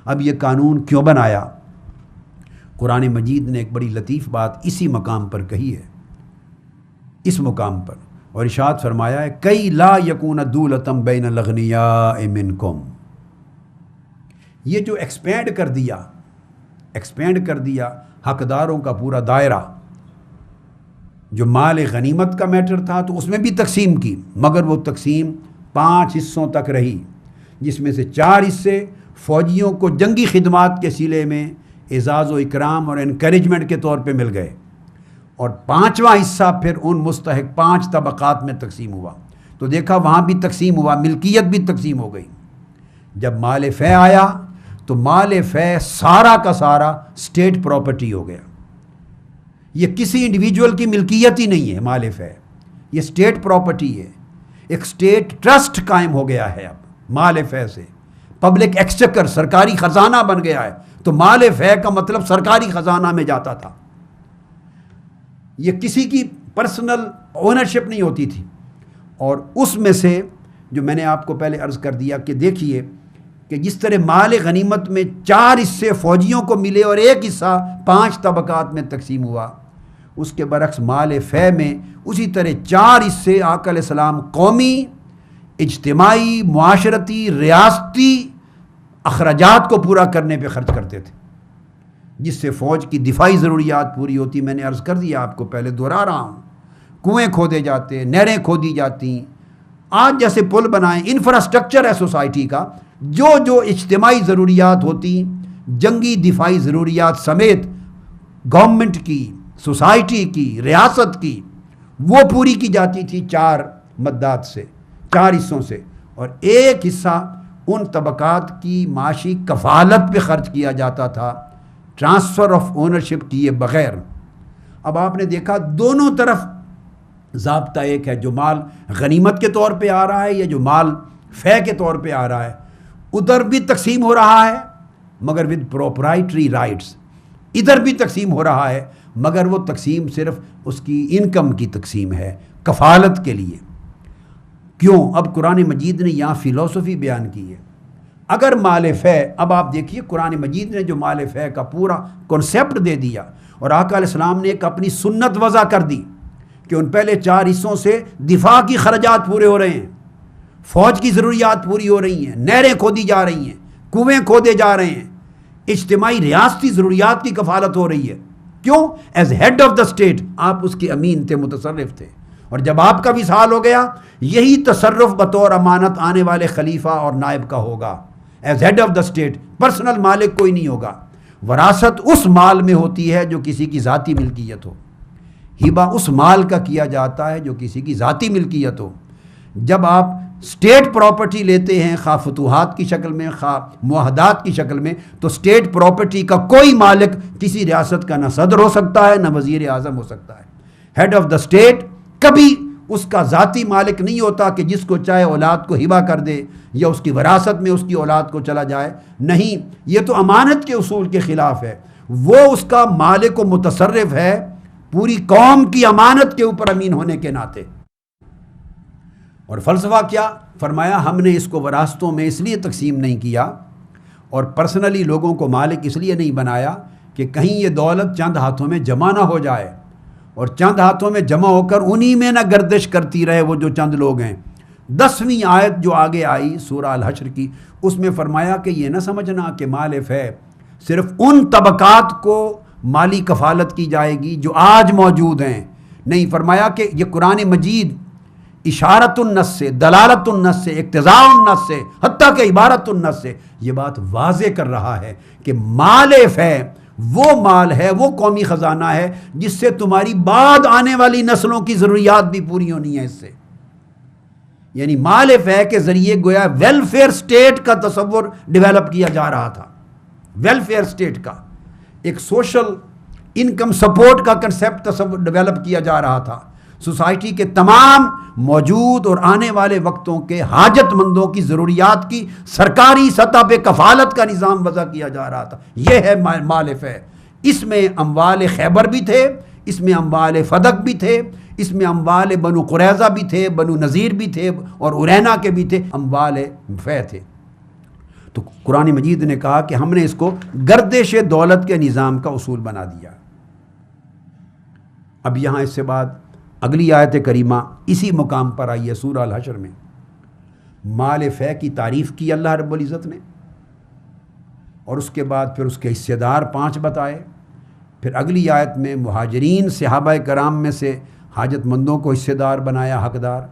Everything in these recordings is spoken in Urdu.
اب یہ قانون کیوں بنایا؟ قرآن مجید نے ایک بڑی لطیف بات اسی مقام پر کہی ہے، اس مقام پر، اور ارشاد فرمایا ہے کئی لا یکون دولتم بین الاغنیاء منکم. یہ جو ایکسپینڈ کر دیا حقداروں کا پورا دائرہ. جو مال غنیمت کا میٹر تھا تو اس میں بھی تقسیم کی، مگر وہ تقسیم 5 حصوں تک رہی، جس میں سے 4 حصے فوجیوں کو جنگی خدمات کے سلسلے میں اعزاز و اکرام اور انکریجمنٹ کے طور پہ مل گئے، اور 5واں حصہ پھر ان مستحق 5 طبقات میں تقسیم ہوا. تو دیکھا وہاں بھی تقسیم ہوا، ملکیت بھی تقسیم ہو گئی. جب مال فے آیا تو مال فے سارا کا سارا اسٹیٹ پراپرٹی ہو گیا. یہ کسی انڈیویجول کی ملکیت ہی نہیں ہے، مال فے یہ اسٹیٹ پراپرٹی ہے. ایک اسٹیٹ ٹرسٹ قائم ہو گیا ہے اب مال فے سے. پبلک ایکسچیکر سرکاری خزانہ بن گیا ہے. تو مال فے کا مطلب سرکاری خزانہ میں جاتا تھا. یہ کسی کی پرسنل اونرشپ نہیں ہوتی تھی. اور اس میں سے جو میں نے آپ کو پہلے عرض کر دیا کہ دیکھیے کہ جس طرح مال غنیمت میں 4 حصے فوجیوں کو ملے اور 1 حصہ 5 طبقات میں تقسیم ہوا، اس کے برعکس مال فے میں اسی طرح 4 حصے آقا علیہ السلام قومی، اجتماعی، معاشرتی، ریاستی اخراجات کو پورا کرنے پہ خرچ کرتے تھے، جس سے فوج کی دفاعی ضروریات پوری ہوتی. میں نے عرض کر دیا آپ کو، پہلے دہرا رہا ہوں، کنویں کھودے جاتے، نہریں کھودی جاتی. آج جیسے پل بنائیں، انفراسٹرکچر ہے سوسائٹی کا، جو اجتماعی ضروریات ہوتی، جنگی دفاعی ضروریات سمیت گورنمنٹ کی، سوسائٹی کی، ریاست کی، وہ پوری کی جاتی تھی 4 مدات سے، 4 حصوں سے، اور 1 حصہ ان طبقات کی معاشی کفالت پہ خرچ کیا جاتا تھا، ٹرانسفر آف اونرشپ کیے بغیر. اب آپ نے دیکھا دونوں طرف ضابطہ ایک ہے. جو مال غنیمت کے طور پہ آ رہا ہے یا جو مال فے کے طور پہ آ رہا ہے، ادھر بھی تقسیم ہو رہا ہے مگر ود پروپرائٹری رائٹس. ادھر بھی تقسیم ہو رہا ہے مگر وہ تقسیم صرف اس کی انکم کی تقسیم ہے، کفالت کے لیے. کیوں؟ اب قرآن مجید نے یہاں فلسفی بیان کی ہے. اگر مال فے، اب آپ دیکھیے قرآن مجید نے جو مال فے کا پورا کنسیپٹ دے دیا، اور آقا علیہ السلام نے ایک اپنی سنت وضع کر دی کہ ان پہلے 4 حصوں سے دفاع کی خراجات پورے ہو رہے ہیں، فوج کی ضروریات پوری ہو رہی ہیں، نہریں کھودی جا رہی ہیں، کنویں کھودے جا رہے ہیں، اجتماعی ریاستی ضروریات کی کفالت ہو رہی ہے. کیوں؟ As head of the state آپ اس کے امین تھے، متصرف تھے. اور جب آپ کا وصال ہو گیا، یہی تصرف بطور امانت آنے والے خلیفہ اور نائب کا ہوگا. As head of the state personal مالک کوئی نہیں ہوگا. وراثت اس مال میں ہوتی ہے جو کسی کی ذاتی ملکیت ہو. ہبہ اس مال کا کیا جاتا ہے جو کسی کی ذاتی ملکیت ہو. جب آپ اسٹیٹ پراپرٹی لیتے ہیں، خواہ فتوحات کی شکل میں، خواہ معاہدات کی شکل میں، تو اسٹیٹ پراپرٹی کا کوئی مالک کسی ریاست کا نہ صدر ہو سکتا ہے، نہ وزیر اعظم ہو سکتا ہے. ہیڈ آف دا اسٹیٹ کبھی اس کا ذاتی مالک نہیں ہوتا کہ جس کو چاہے اولاد کو ہبہ کر دے یا اس کی وراثت میں اس کی اولاد کو چلا جائے. نہیں، یہ تو امانت کے اصول کے خلاف ہے. وہ اس کا مالک و متصرف ہے پوری قوم کی امانت کے اوپر امین ہونے کے ناطے. اور فلسفہ کیا فرمایا؟ ہم نے اس کو وراثتوں میں اس لیے تقسیم نہیں کیا اور پرسنلی لوگوں کو مالک اس لیے نہیں بنایا کہ کہیں یہ دولت چند ہاتھوں میں جمع نہ ہو جائے اور چند ہاتھوں میں جمع ہو کر انہی میں نہ گردش کرتی رہے وہ جو چند لوگ ہیں. 10ویں آیت جو آگے آئی سورہ الحشر کی، اس میں فرمایا کہ یہ نہ سمجھنا کہ مال فے صرف ان طبقات کو مالی کفالت کی جائے گی جو آج موجود ہیں. نہیں، فرمایا کہ یہ قرآن مجید اشارت النص سے، دلالت النص سے، اقتضاء النص سے، حتیٰ کہ عبارت النص سے یہ بات واضح کر رہا ہے کہ مال فے وہ مال ہے، وہ قومی خزانہ ہے جس سے تمہاری بعد آنے والی نسلوں کی ضروریات بھی پوری ہونی ہے. اس سے یعنی مال فے کے ذریعے گویا ویلفیئر سٹیٹ کا تصور ڈیولپ کیا جا رہا تھا. ویلفیئر سٹیٹ کا ایک سوشل انکم سپورٹ کا کنسیپٹ تصور ڈیولپ کیا جا رہا تھا. سوسائٹی کے تمام موجود اور آنے والے وقتوں کے حاجت مندوں کی ضروریات کی سرکاری سطح پہ کفالت کا نظام وضع کیا جا رہا تھا. یہ ہے مال فے. اس میں اموال خیبر بھی تھے، اس میں اموال فدق بھی تھے، اس میں اموال بنو قریظہ بھی تھے، بنو نذیر بھی تھے اور ارینا کے بھی تھے، اموال فے تھے. تو قرآن مجید نے کہا کہ ہم نے اس کو گردش دولت کے نظام کا اصول بنا دیا۔ اب یہاں اس سے بعد اگلی آیت کریمہ اسی مقام پر آئی ہے سورہ الحشر میں، مال فے کی تعریف کی اللہ رب العزت نے، اور اس کے بعد پھر اس کے حصے دار 5 بتائے۔ پھر اگلی آیت میں مہاجرین صحابہ کرام میں سے حاجت مندوں کو حصے دار بنایا، حقدار۔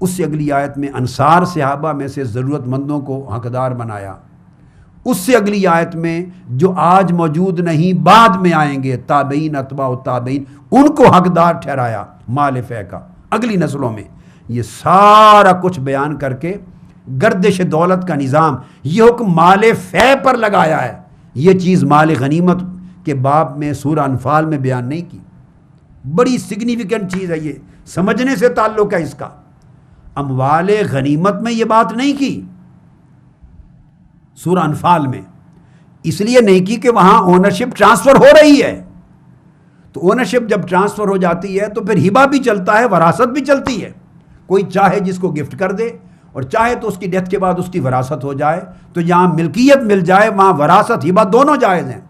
اس سے اگلی آیت میں انصار صحابہ میں سے ضرورت مندوں کو حقدار بنایا۔ اس سے اگلی آیت میں جو آج موجود نہیں بعد میں آئیں گے، تابعین، اتباع التابعین، ان کو حقدار ٹھہرایا مال فے کا اگلی نسلوں میں۔ یہ سارا کچھ بیان کر کے گردش دولت کا نظام، یہ حکم مال فے پر لگایا ہے۔ یہ چیز مال غنیمت کے باب میں سورہ انفال میں بیان نہیں کی۔ بڑی سگنیفیکنٹ چیز ہے، یہ سمجھنے سے تعلق ہے اس کا۔ اموال غنیمت میں یہ بات نہیں کی سورہ انفال میں، اس لیے نہیں کی کہ وہاں اونرشپ ٹرانسفر ہو رہی ہے، تو اونرشپ جب ٹرانسفر ہو جاتی ہے تو پھر ہبہ بھی چلتا ہے، وراثت بھی چلتی ہے۔ کوئی چاہے جس کو گفٹ کر دے، اور چاہے تو اس کی ڈیتھ کے بعد اس کی وراثت ہو جائے، تو جہاں ملکیت مل جائے وہاں وراثت ہبہ دونوں جائز ہیں،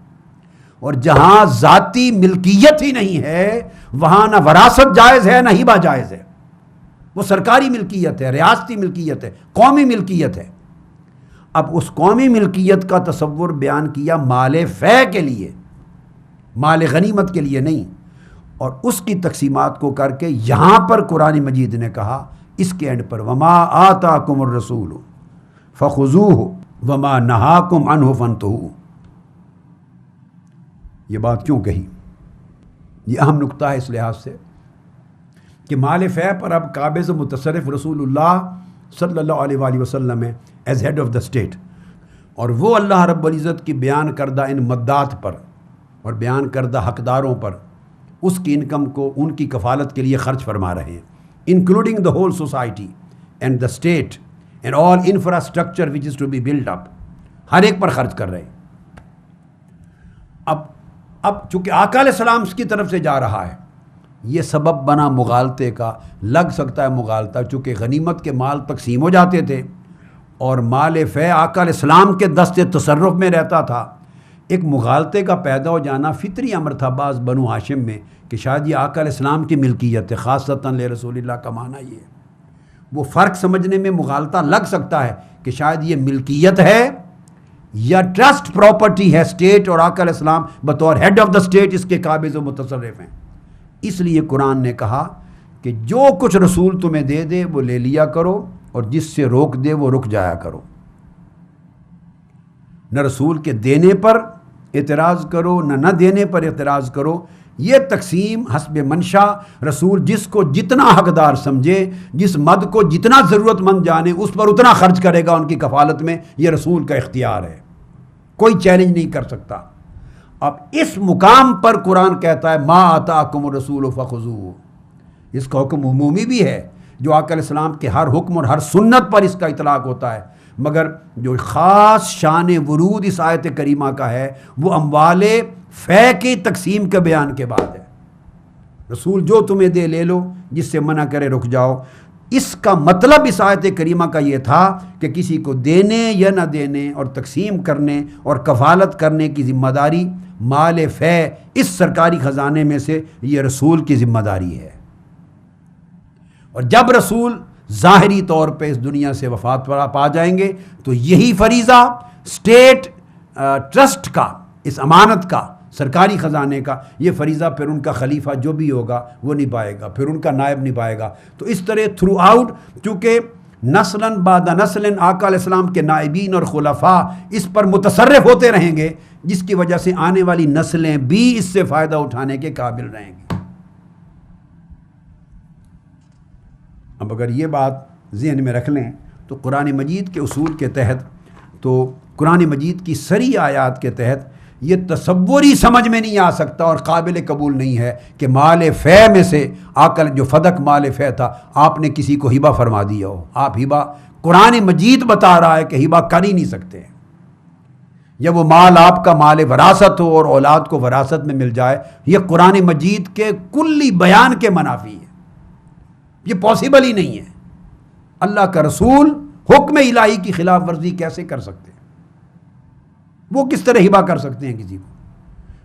اور جہاں ذاتی ملکیت ہی نہیں ہے وہاں نہ وراثت جائز ہے نہ ہبہ جائز ہے۔ وہ سرکاری ملکیت ہے، ریاستی ملکیت ہے، قومی ملکیت ہے۔ اب اس قومی ملکیت کا تصور بیان کیا مال فے کے لیے، مال غنیمت کے لیے نہیں، اور اس کی تقسیمات کو کر کے یہاں پر قرآن مجید نے کہا اس کے اینڈ پر وما آتاکم الرسول فخذوہ وما نہاکم عنہ فانتہوا۔ یہ بات کیوں کہی؟ یہ اہم نقطہ ہے اس لحاظ سے کہ مال فے پر اب قابض متصرف رسول اللہ صلی اللہ علیہ وآلہ وسلم ہے as head of the state, اور وہ اللہ رب العزت کی بیان کردہ ان مدات پر اور بیان کردہ حقداروں پر اس کی انکم کو ان کی کفالت کے لیے خرچ فرما رہے ہیں، including the whole society and the state and all infrastructure which is to be build up, ہر ایک پر خرچ کر رہے ہیں۔ اب چونکہ آقا علیہ السلام کی طرف سے جا رہا ہے، یہ سبب بنا مغالطے کا، لگ سکتا ہے مغالطہ، چونکہ غنیمت کے مال تقسیم ہو جاتے تھے اور مال فے آقا علیہ السلام کے دست تصرف میں رہتا تھا، ایک مغالطے کا پیدا ہو جانا فطری امر تھا بعض بنو ہاشم میں کہ شاید یہ آقا علیہ السلام کی ملکیت ہے، خاصتاً لرسول اللہ کا معنی یہ ہے۔ وہ فرق سمجھنے میں مغالطہ لگ سکتا ہے کہ شاید یہ ملکیت ہے یا ٹرسٹ پراپرٹی ہے اسٹیٹ، اور آقا علیہ السلام بطور ہیڈ آف دا اسٹیٹ اس کے قابض و متصرف ہیں۔ اس لیے قرآن نے کہا کہ جو کچھ رسول تمہیں دے دے وہ لے لیا کرو، اور جس سے روک دے وہ رک جایا کرو۔ نہ رسول کے دینے پر اعتراض کرو نہ دینے پر اعتراض کرو، یہ تقسیم حسب منشا، رسول جس کو جتنا حقدار سمجھے، جس مد کو جتنا ضرورت مند جانے اس پر اتنا خرچ کرے گا ان کی کفالت میں، یہ رسول کا اختیار ہے، کوئی چیلنج نہیں کر سکتا۔ اب اس مقام پر قرآن کہتا ہے ما آتاکم الرسول فخذوہ، اس کا حکم عمومی بھی ہے جو آقا علیہ السلام کے ہر حکم اور ہر سنت پر اس کا اطلاق ہوتا ہے، مگر جو خاص شان ورود اس آیت کریمہ کا ہے وہ اموال فے کی تقسیم کے بیان کے بعد ہے۔ رسول جو تمہیں دے لے لو، جس سے منع کرے رک جاؤ۔ اس کا مطلب اس آیت کریمہ کا یہ تھا کہ کسی کو دینے یا نہ دینے اور تقسیم کرنے اور کفالت کرنے کی ذمہ داری مال فے اس سرکاری خزانے میں سے یہ رسول کی ذمہ داری ہے، اور جب رسول ظاہری طور پہ اس دنیا سے وفات پا جائیں گے تو یہی فریضہ اسٹیٹ ٹرسٹ کا، اس امانت کا، سرکاری خزانے کا، یہ فریضہ پھر ان کا خلیفہ جو بھی ہوگا وہ نبھائے گا، پھر ان کا نائب نبھائے گا۔ تو اس طرح تھرو آؤٹ، چونکہ نسلاً بعد نسلاً آقا علیہ السلام کے نائبین اور خلفاء اس پر متصرف ہوتے رہیں گے، جس کی وجہ سے آنے والی نسلیں بھی اس سے فائدہ اٹھانے کے قابل رہیں گی۔ اب اگر یہ بات ذہن میں رکھ لیں تو قرآن مجید کے اصول کے تحت، تو قرآن مجید کی سری آیات کے تحت یہ تصور ہی سمجھ میں نہیں آ سکتا اور قابل قبول نہیں ہے کہ مال فے میں سے آقا جو فدق مال فے تھا آپ نے کسی کو ہبہ فرما دیا ہو۔ آپ ہبہ، قرآن مجید بتا رہا ہے کہ ہبہ کر ہی نہیں سکتے، یا وہ مال آپ کا مال وراثت ہو اور اولاد کو وراثت میں مل جائے، یہ قرآن مجید کے کلی بیان کے منافی ہے، یہ پاسبل ہی نہیں ہے۔ اللہ کا رسول حکم الہی کی خلاف ورزی کیسے کر سکتے؟ وہ کس طرح ہبہ کر سکتے ہیں کسی کو؟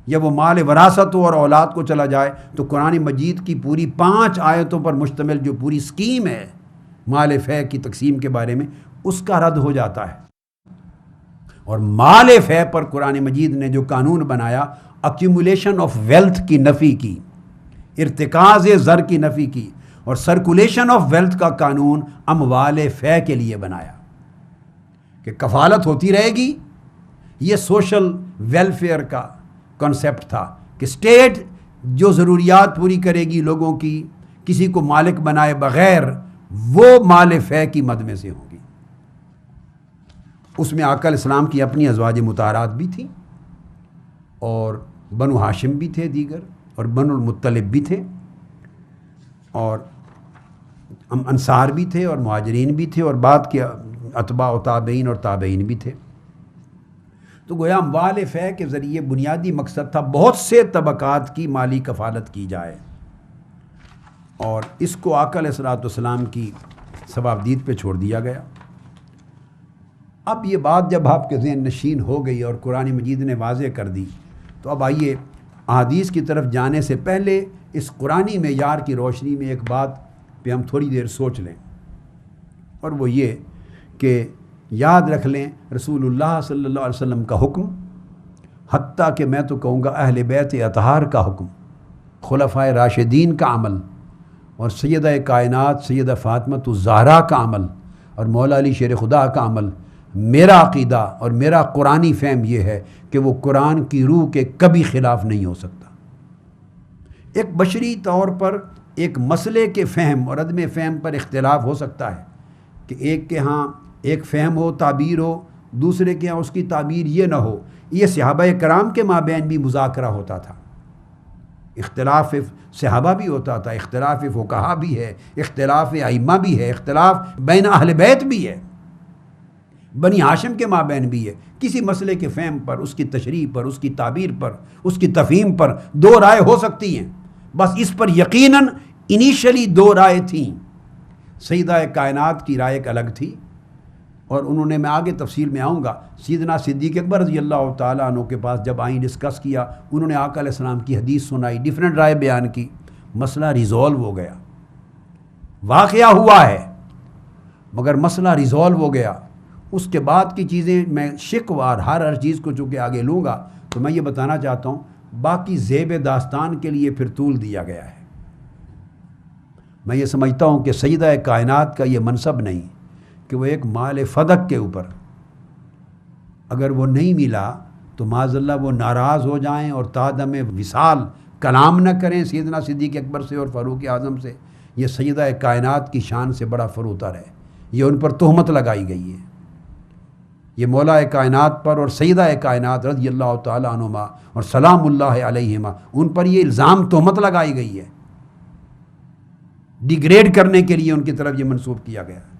یا وہ مال وراثت ہو اور اولاد کو چلا جائے تو قرآن مجید کی پوری 5 آیتوں پر مشتمل جو پوری اسکیم ہے مال فے کی تقسیم کے بارے میں، اس کا رد ہو جاتا ہے۔ اور مال فے پر قرآن مجید نے جو قانون بنایا، ایکیومولیشن آف ویلتھ کی نفی کی، ارتکاز زر کی نفی کی، اور سرکولیشن آف ویلتھ کا قانون اموال فے کے لیے بنایا کہ کفالت ہوتی رہے گی۔ یہ سوشل ویلفیئر کا کنسیپٹ تھا کہ اسٹیٹ جو ضروریات پوری کرے گی لوگوں کی، کسی کو مالک بنائے بغیر، وہ مال فے کی مد میں سے ہوں گی۔ اس میں آقا علیہ السلام کی اپنی ازواج مطہرات بھی تھیں، اور بنو ہاشم بھی تھے دیگر، اور بنو المطلب بھی تھے، اور انصار بھی تھے، اور مہاجرین بھی تھے، اور بعد کے اتباع و تابعین اور تابعین بھی تھے۔ تو گویا اموال فے کے ذریعے بنیادی مقصد تھا بہت سے طبقات کی مالی کفالت کی جائے، اور اس کو آقا علیہ السلام کی ثوابدید پہ چھوڑ دیا گیا۔ اب یہ بات جب آپ کے ذہن نشین ہو گئی اور قرآن مجید نے واضح کر دی، تو اب آئیے احادیث کی طرف جانے سے پہلے اس قرآنی معیار کی روشنی میں ایک بات پہ ہم تھوڑی دیر سوچ لیں، اور وہ یہ کہ یاد رکھ لیں رسول اللہ صلی اللہ علیہ وسلم کا حکم، حتیٰ کہ میں تو کہوں گا اہل بیت اطہار کا حکم، خلفائے راشدین کا عمل، اور سیدہ کائنات سیدہ فاطمہ الزہرا کا عمل، اور مولا علی شیر خدا کا عمل، میرا عقیدہ اور میرا قرآنی فہم یہ ہے کہ وہ قرآن کی روح کے کبھی خلاف نہیں ہو سکتا۔ ایک بشری طور پر ایک مسئلے کے فہم اور عدم فہم پر اختلاف ہو سکتا ہے کہ ایک کے ہاں ایک فہم ہو، تعبیر ہو، دوسرے کے ہاں اس کی تعبیر یہ نہ ہو۔ یہ صحابہ کرام کے مابین بھی مذاکرہ ہوتا تھا، اختلاف صحابہ بھی ہوتا تھا، اختلاف فقہا بھی ہے، اختلاف ائمہ بھی ہے، اختلاف بین اہل بیت بھی ہے، بنی ہاشم کے مابین بھی ہے۔ کسی مسئلے کے فہم پر، اس کی تشریح پر، اس کی تعبیر پر، اس کی تفہیم پر 2 رائے ہو سکتی ہیں، بس اس پر یقیناً انیشلی 2 رائے تھیں۔ سیدہ کائنات کی رائے ایک الگ تھی، اور انہوں نے، میں آگے تفصیل میں آؤں گا، سیدنا صدیق اکبر رضی اللہ تعالیٰ عنہ کے پاس جب آئیں ڈسکس کیا، انہوں نے آقا علیہ السلام کی حدیث سنائی، ڈیفرنٹ رائے بیان کی، مسئلہ ریزولو ہو گیا۔ واقعہ ہوا ہے مگر مسئلہ ریزولو ہو گیا۔ اس کے بعد کی چیزیں میں شکوار ہر چیز کو چونکہ آگے لوں گا، تو میں یہ بتانا چاہتا ہوں باقی زیب داستان کے لیے پھر طول دیا گیا ہے۔ میں یہ سمجھتا ہوں کہ سیدہ کائنات کا یہ منصب نہیں کہ وہ ایک مال فدق کے اوپر اگر وہ نہیں ملا تو معاذ اللہ وہ ناراض ہو جائیں اور تادم وصال کلام نہ کریں سیدنا صدیق اکبر سے اور فاروق اعظم سے۔ یہ سیدہ کائنات کی شان سے بڑا فروتر ہے، یہ ان پر تہمت لگائی گئی ہے، یہ مولا کائنات پر اور سیدہ کائنات رضی اللہ تعالیٰ عنہما اور سلام اللہ علیہما، ان پر یہ الزام تہمت لگائی گئی ہے، ڈیگریڈ کرنے کے لیے ان کی طرف یہ منسوب کیا گیا ہے۔